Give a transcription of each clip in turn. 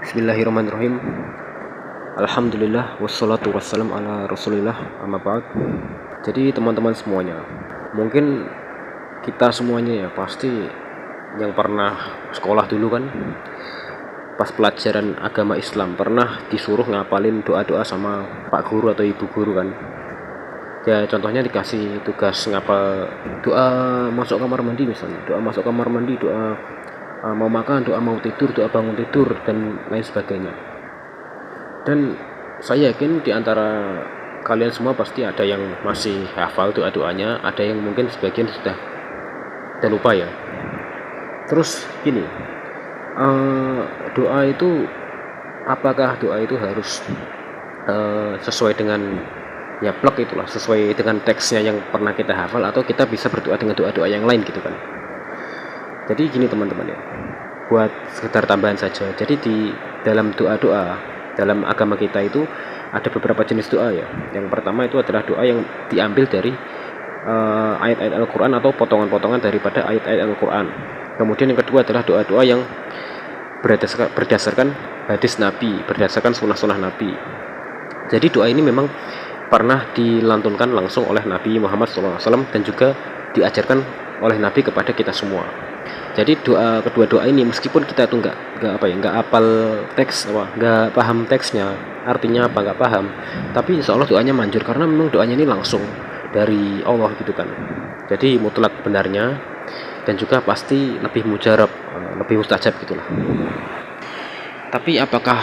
Bismillahirrahmanirrahim. Alhamdulillah wassalatu wassalam ala Rasulillah amma ba'd. Jadi teman-teman semuanya, mungkin kita semuanya ya pasti yang pernah sekolah dulu kan, pas pelajaran agama Islam pernah disuruh ngapalin doa-doa sama Pak Guru atau Ibu Guru kan. Ya contohnya dikasih tugas ngapal doa masuk kamar mandi misalnya, doa masuk kamar mandi, doa mau makan, doa mau tidur, doa bangun tidur, dan lain sebagainya. Dan saya yakin di antara kalian semua pasti ada yang masih hafal doa-doanya, ada yang mungkin sebagian sudah lupa ya. Terus gini, doa itu, apakah doa itu harus sesuai dengan ya plek itulah, sesuai dengan teksnya yang pernah kita hafal, atau kita bisa berdoa dengan doa-doa yang lain gitu kan. Jadi gini teman-teman ya, buat sekedar tambahan saja. Jadi di dalam doa-doa dalam agama kita itu ada beberapa jenis doa ya. Yang pertama itu adalah doa yang diambil dari ayat-ayat Al-Quran atau potongan-potongan daripada ayat-ayat Al-Quran. Kemudian yang kedua adalah doa-doa yang berdasarkan hadis Nabi, berdasarkan sunnah-sunnah Nabi. Jadi doa ini memang pernah dilantunkan langsung oleh Nabi Muhammad SAW dan juga diajarkan oleh Nabi kepada kita semua. Jadi kedua doa ini meskipun kita tuh nggak apal teks, nggak paham teksnya, artinya apa nggak paham, tapi insya Allah doanya manjur karena memang doanya ini langsung dari Allah gitu kan. Jadi mutlak benarnya dan juga pasti lebih mujarab, lebih mustajab gitulah. Tapi apakah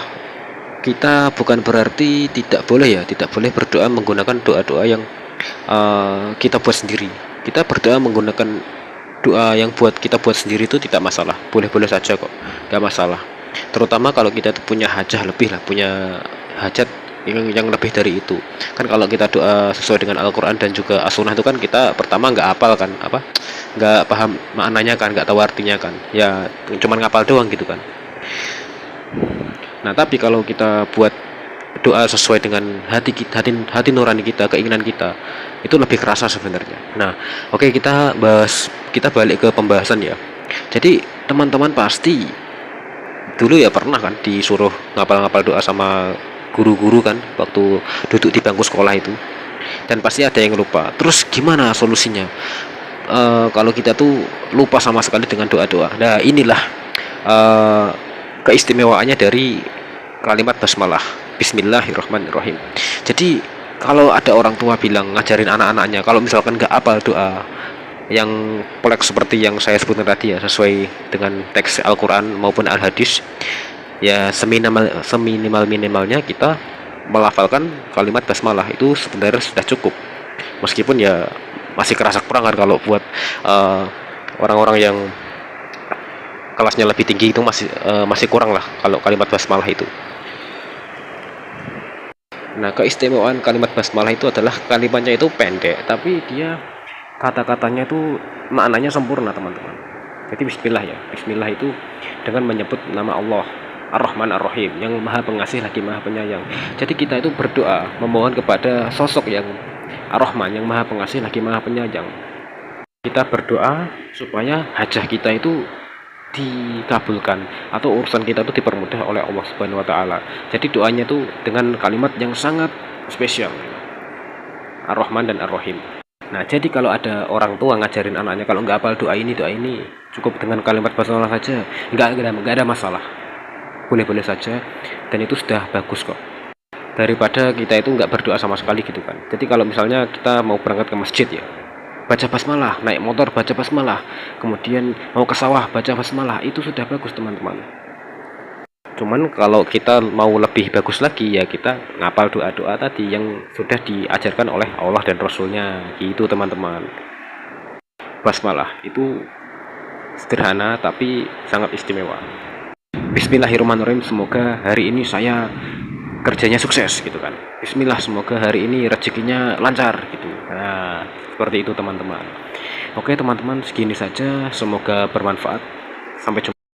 kita bukan berarti tidak boleh berdoa menggunakan doa-doa yang kita buat sendiri? Kita berdoa menggunakan doa yang kita buat sendiri itu tidak masalah, boleh-boleh saja kok, nggak masalah. Terutama kalau kita punya hajat lebih lah, punya hajat yang lebih dari itu kan. Kalau kita doa sesuai dengan Al-Quran dan juga As-Sunnah itu kan kita pertama nggak hafal kan, nggak paham maknanya kan, nggak tahu artinya kan, ya cuman ngapal doang gitu kan. Nah tapi kalau kita buat doa sesuai dengan hati nurani kita, keinginan kita, itu lebih kerasa sebenarnya. Nah, oke, kita balik ke pembahasan ya. Jadi teman-teman pasti dulu ya pernah kan disuruh ngapal-ngapal doa sama guru-guru kan waktu duduk di bangku sekolah itu, dan pasti ada yang lupa. Terus gimana solusinya kalau kita tuh lupa sama sekali dengan doa-doa? Nah inilah keistimewaannya dari kalimat basmalah, Bismillahirrahmanirrahim. Jadi kalau ada orang tua bilang ngajarin anak-anaknya, kalau misalkan nggak apal doa yang plek seperti yang saya sebutkan tadi ya, sesuai dengan teks Al-Quran maupun Al-Hadis, ya seminimal-minimalnya kita melafalkan kalimat basmalah itu sebenarnya sudah cukup. Meskipun ya masih kerasa kurang kan kalau buat orang-orang yang kelasnya lebih tinggi itu masih kurang lah kalau kalimat basmalah itu. Nah, keistimewaan kalimat basmalah itu adalah kalimatnya itu pendek, tapi dia kata-katanya itu maknanya sempurna, teman-teman. Jadi Bismillah itu dengan menyebut nama Allah, Ar-Rahman Ar-Rahim, yang Maha Pengasih lagi Maha Penyayang. Jadi kita itu berdoa memohon kepada sosok yang Ar-Rahman, yang Maha Pengasih lagi Maha Penyayang. Kita berdoa supaya hajah kita itu dikabulkan atau urusan kita itu dipermudah oleh Allah Subhanahu wa taala. Jadi doanya itu dengan kalimat yang sangat spesial, Ar-Rahman dan Ar-Rahim. Nah, jadi kalau ada orang tua ngajarin anaknya kalau nggak hafal doa ini cukup dengan kalimat basmalah saja, nggak ada masalah, boleh-boleh saja, dan itu sudah bagus kok, daripada kita itu nggak berdoa sama sekali gitu kan. Jadi kalau misalnya kita mau berangkat ke masjid ya, baca basmalah, naik motor baca basmalah, kemudian mau ke sawah baca basmalah, itu sudah bagus teman-teman. Cuman kalau kita mau lebih bagus lagi ya kita ngapal doa-doa tadi yang sudah diajarkan oleh Allah dan Rasulnya gitu teman-teman. Basmalah itu sederhana tapi sangat istimewa. Bismillahirrahmanirrahim, semoga hari ini saya kerjanya sukses gitu kan. Bismillah, semoga hari ini rezekinya lancar gitu. Nah, seperti itu teman-teman. Oke teman-teman, segini saja, semoga bermanfaat. Sampai jumpa.